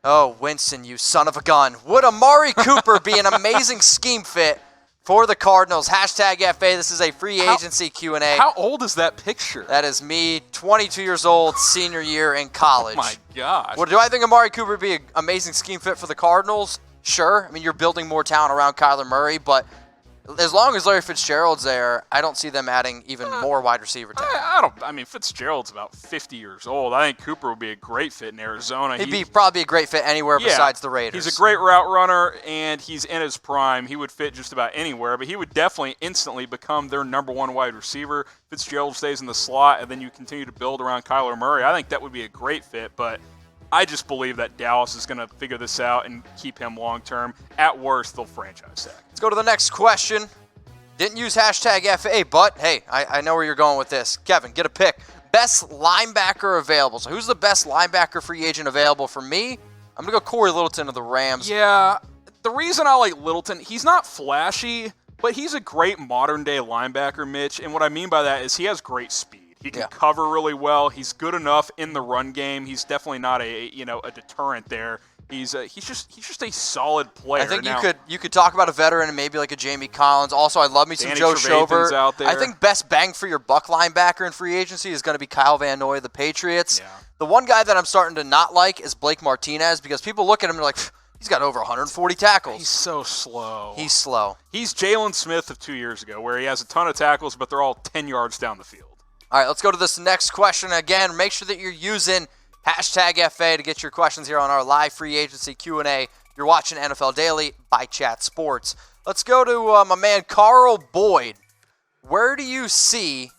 Oh, Winston, you son of a gun. Would Amari Cooper be an amazing scheme fit for the Cardinals? Hashtag FA. This is a free agency Q&A. How old is that picture? That is me, 22 years old, senior year in college. Oh, my gosh. Well, do I think Amari Cooper would be an amazing scheme fit for the Cardinals? Sure. I mean, you're building more talent around Kyler Murray, but as long as Larry Fitzgerald's there, I don't see them adding even more wide receiver talent. I mean, Fitzgerald's about 50 years old. I think Cooper would be a great fit in Arizona. He'd be probably a great fit anywhere besides the Raiders. He's a great route runner, and he's in his prime. He would fit just about anywhere, but he would definitely instantly become their number one wide receiver. Fitzgerald stays in the slot, and then you continue to build around Kyler Murray. I think that would be a great fit, but I just believe that Dallas is going to figure this out and keep him long-term. At worst, they'll franchise tag. Let's go to the next question. Didn't use hashtag FA, but hey, I know where you're going with this. Kevin, get a pick. Best linebacker available. So who's the best linebacker free agent available for me? I'm going to go Corey Littleton of the Rams. Yeah, the reason I like Littleton, he's not flashy, but he's a great modern-day linebacker, Mitch. And what I mean by that is he has great speed. He can cover really well. He's good enough in the run game. He's definitely not a deterrent there. He's just a solid player. I think you could talk about a veteran and maybe like a Jamie Collins. Also, I love me some Joe Schobert out there. I think best bang for your buck linebacker in free agency is going to be Kyle Van Noy of the Patriots. Yeah. The one guy that I'm starting to not like is Blake Martinez because people look at him and they're like, he's got over 140 tackles. He's so slow. He's slow. He's Jalen Smith of 2 years ago, where he has a ton of tackles, but they're all 10 yards down the field. All right, let's go to this next question. Again, make sure that you're using hashtag FA to get your questions here on our live free agency Q&A. You're watching NFL Daily by Chat Sports. Let's go to my man Carl Boyd. Where do you see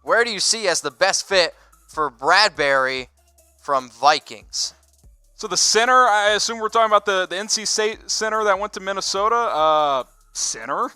Where do you see as the best fit for Bradbury from Vikings? So the center, I assume we're talking about the NC State center that went to Minnesota. Center?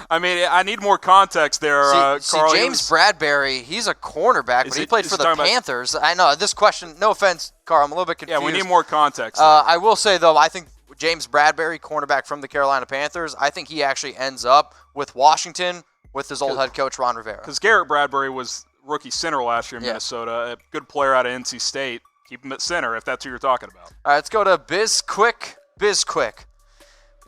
I mean, I need more context there, Carl. James Bradbury, he's a cornerback, but he played for the Panthers. I know, this question, no offense, Carl, I'm a little bit confused. Yeah, we need more context. I will say, though, I think James Bradbury, cornerback from the Carolina Panthers, I think he actually ends up with Washington with his old head coach, Ron Rivera. Because Garrett Bradbury was rookie center last year in Minnesota, a good player out of NC State. Keep him at center if that's who you're talking about. All right, let's go to BizQuick.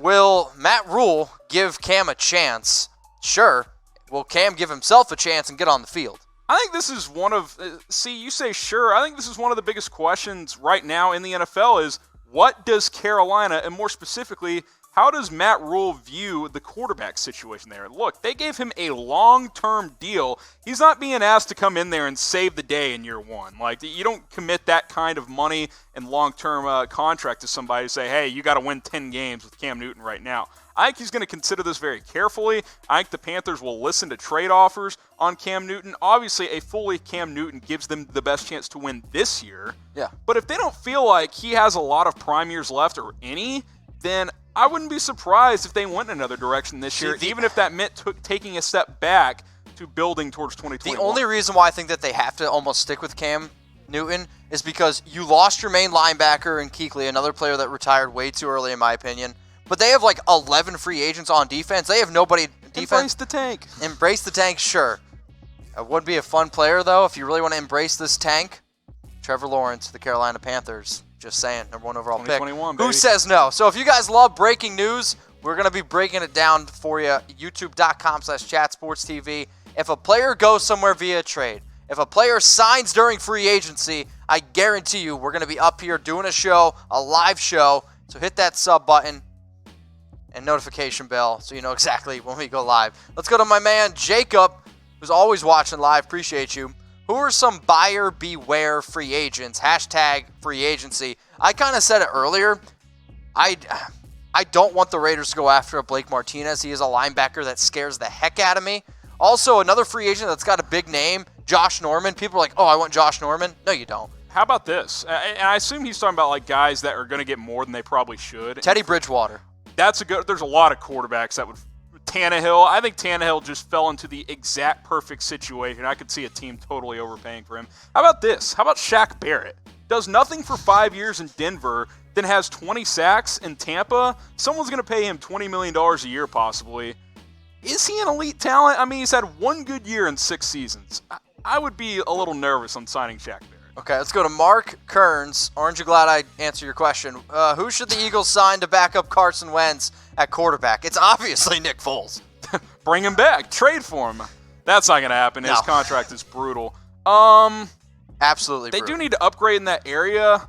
Will Matt Rhule give Cam a chance? Sure. Will Cam give himself a chance and get on the field? I think this is one of you say sure. I think this is one of the biggest questions right now in the NFL is what does Carolina, and more specifically, how does Matt Rhule view the quarterback situation there? Look, they gave him a long-term deal. He's not being asked to come in there and save the day in year one. Like, you don't commit that kind of money and long-term contract to somebody to say, hey, you got to win 10 games with Cam Newton right now. I think he's going to consider this very carefully. I think the Panthers will listen to trade offers on Cam Newton. Obviously, a fully Cam Newton gives them the best chance to win this year. Yeah. But if they don't feel like he has a lot of prime years left or any, then I wouldn't be surprised if they went in another direction this year, even if that meant taking a step back to building towards 2021. The only reason why I think that they have to almost stick with Cam Newton is because you lost your main linebacker in Kuechly, another player that retired way too early in my opinion. But they have like 11 free agents on defense. They have nobody defense. Embrace the tank. Embrace the tank, sure. It would be a fun player, though, if you really want to embrace this tank. Trevor Lawrence, the Carolina Panthers. Just saying, number one overall pick. Who says no? So if you guys love breaking news, we're going to be breaking it down for you. YouTube.com/chatsportstv. If a player goes somewhere via trade, if a player signs during free agency, I guarantee you we're going to be up here doing a show, a live show. So hit that sub button and notification bell so you know exactly when we go live. Let's go to my man Jacob, who's always watching live. Appreciate you. Who are some buyer beware free agents? Hashtag free agency. I kind of said it earlier. I don't want the Raiders to go after a Blake Martinez. He is a linebacker that scares the heck out of me. Also, another free agent that's got a big name, Josh Norman. People are like, oh, I want Josh Norman. No, you don't. How about this? And I assume he's talking about like guys that are going to get more than they probably should. Teddy Bridgewater. There's a lot of quarterbacks that would. Tannehill, I think Tannehill just fell into the exact perfect situation. I could see a team totally overpaying for him. How about this? How about Shaq Barrett? Does nothing for 5 years in Denver, then has 20 sacks in Tampa. Someone's going to pay him $20 million a year possibly. Is he an elite talent? I mean, he's had one good year in 6 seasons. I would be a little nervous on signing Shaq Barrett. Okay, let's go to Mark Kearns. Aren't you glad I answered your question? Who should the Eagles sign to back up Carson Wentz at quarterback? It's obviously Nick Foles. Bring him back. Trade for him. That's not going to happen. No. His contract is brutal. Absolutely They brutal. do need to upgrade in that area.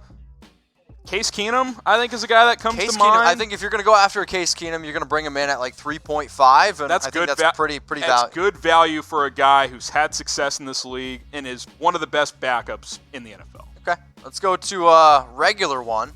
Case Keenum, I think, is a guy that comes Case to Keenum, mind. I think if you're going to go after a Case Keenum, you're going to bring him in at like 3.5, and That's I good. think that's pretty That's value. good value for a guy who's had success in this league and is one of the best backups in the NFL. Okay, let's go to a regular one.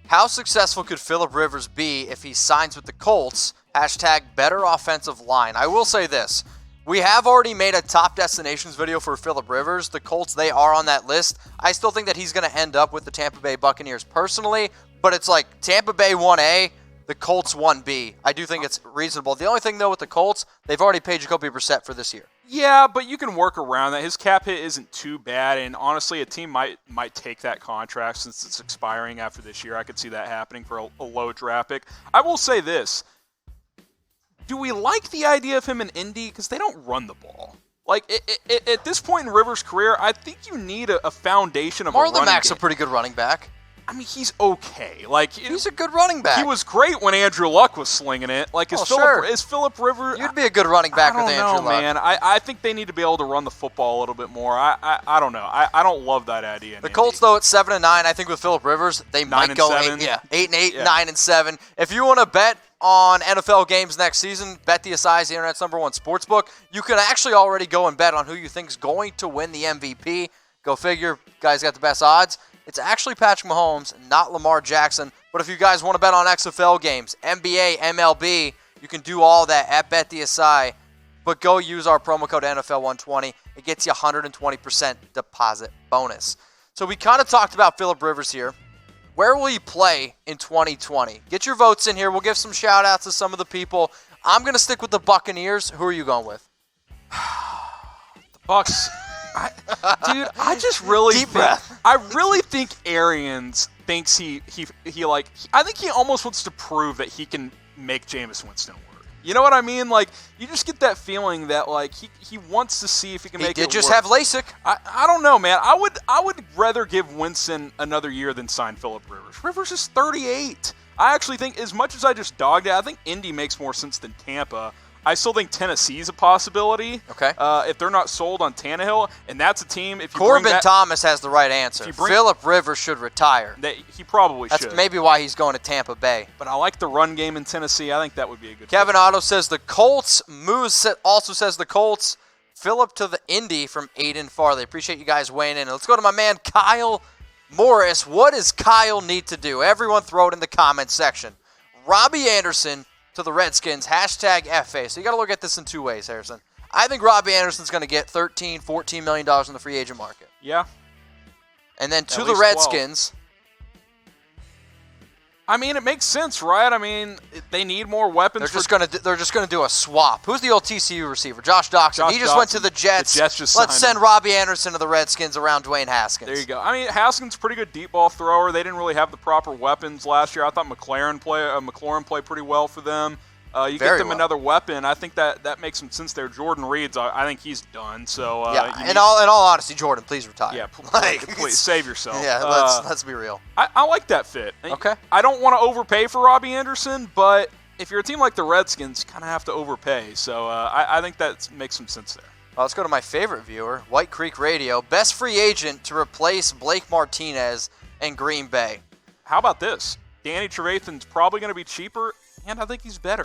How successful could Phillip Rivers be if he signs with the Colts? Hashtag better offensive line. I will say this. We have already made a top destinations video for Phillip Rivers. The Colts, they are on that list. I still think that he's going to end up with the Tampa Bay Buccaneers personally, but it's like Tampa Bay 1A, the Colts 1B. I do think it's reasonable. The only thing, though, with the Colts, they've already paid Jacoby Brissett for this year. Yeah, but you can work around that. His cap hit isn't too bad, and honestly, a team might take that contract since it's expiring after this year. I could see that happening for a low draft pick. I will say this. Do we like the idea of him in Indy? Because they don't run the ball. Like, at this point in Rivers' career, I think you need a foundation of a running Marlon Mack's game. a pretty good running back. I mean, he's okay. Like, He's a good running back. he was great when Andrew Luck was slinging it. Like, is Phillip Rivers? You'd be a good running back with I Andrew don't know, Luck. man. I think they need to be able to run the football a little bit more. I don't know. I don't love that idea. in The Indy. Colts, though, at 7-9, I think with Phillip Rivers, they might go 9-7. 8-8, Yeah. 9-7. If you want to bet on NFL games next season, BetDSI is the internet's #1 sportsbook. You can actually already go and bet on who you think is going to win the MVP. Go figure, guys got the best odds. It's actually Patrick Mahomes, not Lamar Jackson. But if you guys want to bet on XFL games, NBA, MLB, you can do all that at BetDSI. But go use our promo code NFL120. It gets you 120% deposit bonus. So we kind of talked about Phillip Rivers here. Where will he play in 2020? Get your votes in here. We'll give some shout-outs to some of the people. I'm going to stick with the Buccaneers. Who are you going with? The Bucks. I just really Deep breath. I really think Arians thinks he I think he almost wants to prove that he can make Jameis Winston work. You know what I mean? Like, you just get that feeling that like he wants to see if he can make it work. He did just have LASIK. I don't know, man. I would rather give Winston another year than sign Phillip Rivers. Rivers is 38. I actually think, as much as I just dogged it, I think Indy makes more sense than Tampa. I still think Tennessee's a possibility. Okay. If they're not sold on Tannehill, and that's a team. If you Corbin bring that, Thomas has the right answer. Phillip Rivers should retire. he probably That's should. maybe why he's going to Tampa Bay. But I like the run game in Tennessee. I think that would be a good. Kevin fit. Otto says the Colts. Moose also says the Colts. Phillip to the Indy from Aiden Farley. Appreciate you guys weighing in. Let's go to my man Kyle Morris. What does Kyle need to do? Everyone throw it in the comments section. Robby Anderson to the Redskins, hashtag FA. So you got to look at this in two ways, Harrison. I think Robby Anderson's going to get $13, $14 million in the free agent market. Yeah. And then to At the least 12. Redskins. I mean, it makes sense, right? I mean, they need more weapons. They're just gonna do a swap. Who's the old TCU receiver? Josh Doxson. He just went to the Jets. The Jets just Let's signed send him. Robby Anderson to the Redskins around Dwayne Haskins. There you go. I mean, Haskins pretty good deep ball thrower. They didn't really have the proper weapons last year. I thought McLaurin played pretty well for them. You get them another weapon. I think that makes some sense there. Jordan Reed's, I think he's done. So in all honesty, Jordan, please retire. Yeah, Like, please save yourself. Yeah, let's be real. I like that fit. Okay. I don't want to overpay for Robby Anderson, but if you're a team like the Redskins, you kind of have to overpay. So I think that makes some sense there. Well, let's go to my favorite viewer, White Creek Radio. Best free agent to replace Blake Martinez in Green Bay. How about this? Danny Trevathan's probably going to be cheaper, and I think he's better.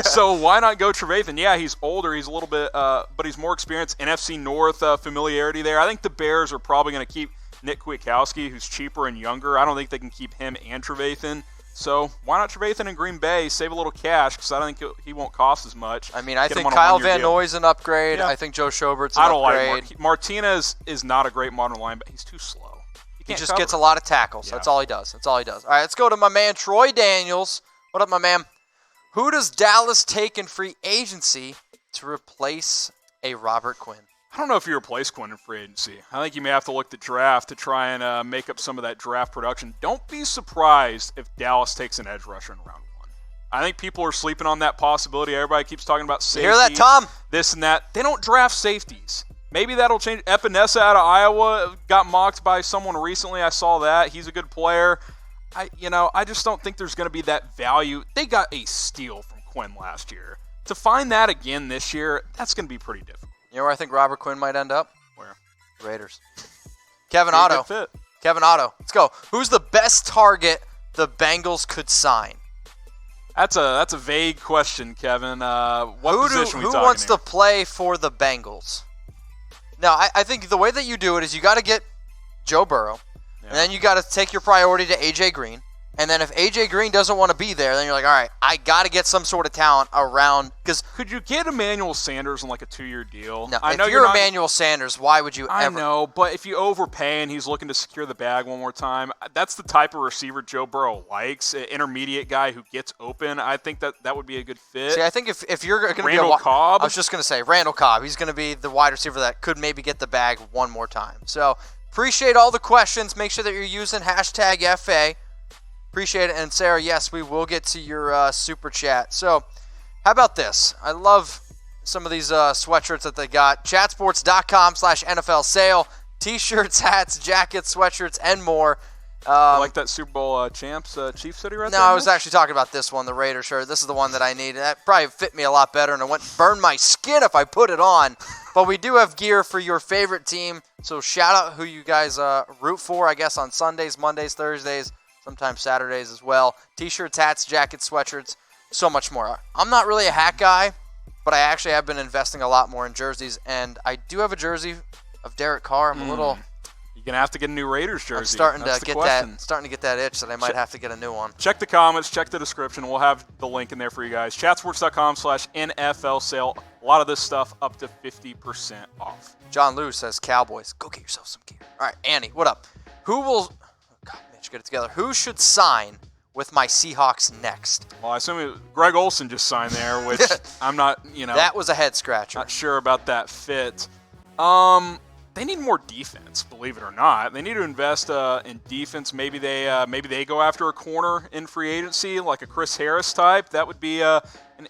So why not go Trevathan? Yeah, he's older. He's a little bit, but he's more experienced. NFC North familiarity there. I think the Bears are probably going to keep Nick Kwiatkowski, who's cheaper and younger. I don't think they can keep him and Trevathan. So why not Trevathan in Green Bay? Save a little cash because I don't think he won't cost as much. I mean, I Get think him on a Kyle one-year Van deal. Noy's an upgrade. Yeah. I think Joe Schobert's an I don't upgrade. like Martinez is not a great modern linebacker. He's too slow. He just gets a lot of tackles. Yeah. That's all he does. All right, let's go to my man Troy Daniels. What up, my man? Who does Dallas take in free agency to replace a Robert Quinn? I don't know if you replace Quinn in free agency. I think you may have to look at the draft to try and make up some of that draft production. Don't be surprised if Dallas takes an edge rusher in round 1. I think people are sleeping on that possibility. Everybody keeps talking about safety. You hear that, Tom? This and that. They don't draft safeties. Maybe that'll change. Epinesa out of Iowa got mocked by someone recently. I saw that. He's a good player. I just don't think there's going to be that value. They got a steal from Quinn last year. To find that again this year, that's going to be pretty difficult. You know where I think Robert Quinn might end up? Where? Raiders. Kevin Otto. Fit. Kevin Otto. Let's go. Who's the best target the Bengals could sign? That's a vague question, Kevin. What position we who talking wants here? to play for the Bengals? No, I think the way that you do it is you got to get Joe Burrow, and then you got to take your priority to A.J. Green. And then if A.J. Green doesn't want to be there, then you're like, all right, I got to get some sort of talent around. Could you get Emmanuel Sanders on like a 2-year deal? No, I know if you're Emmanuel Sanders, why would you ever? I know, but if you overpay and he's looking to secure the bag one more time, that's the type of receiver Joe Burrow likes, an intermediate guy who gets open. I think that would be a good fit. See, I think if you're going to be Randall Cobb. I was just going to say Randall Cobb. He's going to be the wide receiver that could maybe get the bag one more time. So appreciate all the questions. Make sure that you're using hashtag FA. Appreciate it. And Sarah, yes, we will get to your super chat. So how about this? I love some of these sweatshirts that they got. Chatsports.com/NFL sale. T-shirts, hats, jackets, sweatshirts, and more. I like that Super Bowl champs Chiefs hoodie right there? No, I was actually talking about this one, the Raider shirt. This is the one that I need. That probably fit me a lot better, and it wouldn't burn my skin if I put it on. But we do have gear for your favorite team. So shout out who you guys root for, I guess, on Sundays, Mondays, Thursdays. Sometimes Saturdays as well. T-shirts, hats, jackets, sweatshirts, so much more. I'm not really a hat guy, but I actually have been investing a lot more in jerseys, and I do have a jersey of Derek Carr. I'm a little. You're gonna have to get a new Raiders jersey. I'm starting That's to the get question. starting to get that itch that I might have to get a new one. Check the comments, check the description. We'll have the link in there for you guys. Chatsports.com/NFL sale. A lot of this stuff up to 50% off. John Lou says, Cowboys, go get yourself some gear. All right, Annie, what up? Who will? God, Mitch, get it together. Who should sign with my Seahawks next? Well, I assume Greg Olsen just signed there, which I'm not, That was a head scratcher. Not sure about that fit. They need more defense, believe it or not. They need to invest in defense. Maybe they go after a corner in free agency, like a Chris Harris type. That would be an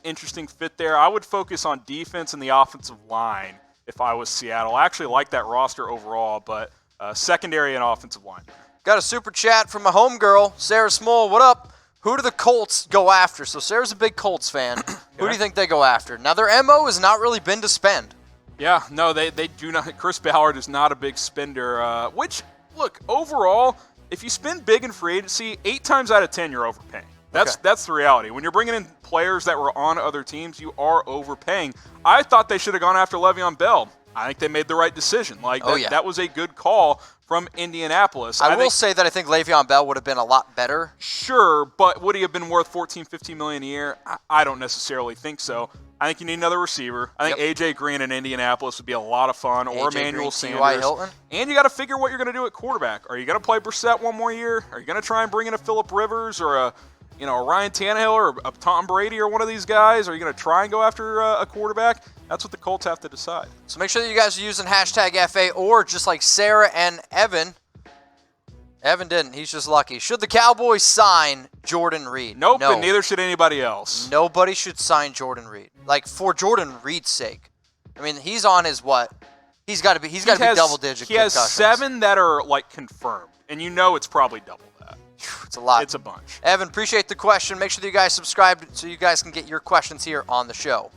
interesting fit there. I would focus on defense and the offensive line if I was Seattle. I actually like that roster overall, but secondary and offensive line. Got a super chat from a homegirl, Sarah Small. What up? Who do the Colts go after? So Sarah's a big Colts fan. Who do you think they go after? Now, their MO has not really been to spend. Yeah, no, they do not. Chris Ballard is not a big spender, which, look, overall, if you spend big in free agency, 8 times out of 10, you're overpaying. That's the reality. When you're bringing in players that were on other teams, you are overpaying. I thought they should have gone after Le'Veon Bell. I think they made the right decision. That was a good call from Indianapolis. I will say that I think Le'Veon Bell would have been a lot better. Sure, but would he have been worth $14, $15 million a year? I don't necessarily think so. I think you need another receiver. I think A.J. Green in Indianapolis would be a lot of fun, or Emmanuel Sanders. T.Y. Hilton. And you got to figure what you're going to do at quarterback. Are you going to play Brissett one more year? Are you going to try and bring in a Phillip Rivers or a Ryan Tannehill or a Tom Brady or one of these guys? Are you going to try and go after a quarterback? That's what the Colts have to decide. So make sure that you guys are using hashtag FA, or just like Sarah and Evan. Evan didn't. He's just lucky. Should the Cowboys sign Jordan Reed? Nope, no. And neither should anybody else. Nobody should sign Jordan Reed. Like, for Jordan Reed's sake. I mean, he's on his what? He's got to be double-digit. He has 7 that are, confirmed. And it's probably double that. It's a lot. It's a bunch. Evan, appreciate the question. Make sure that you guys subscribe so you guys can get your questions here on the show.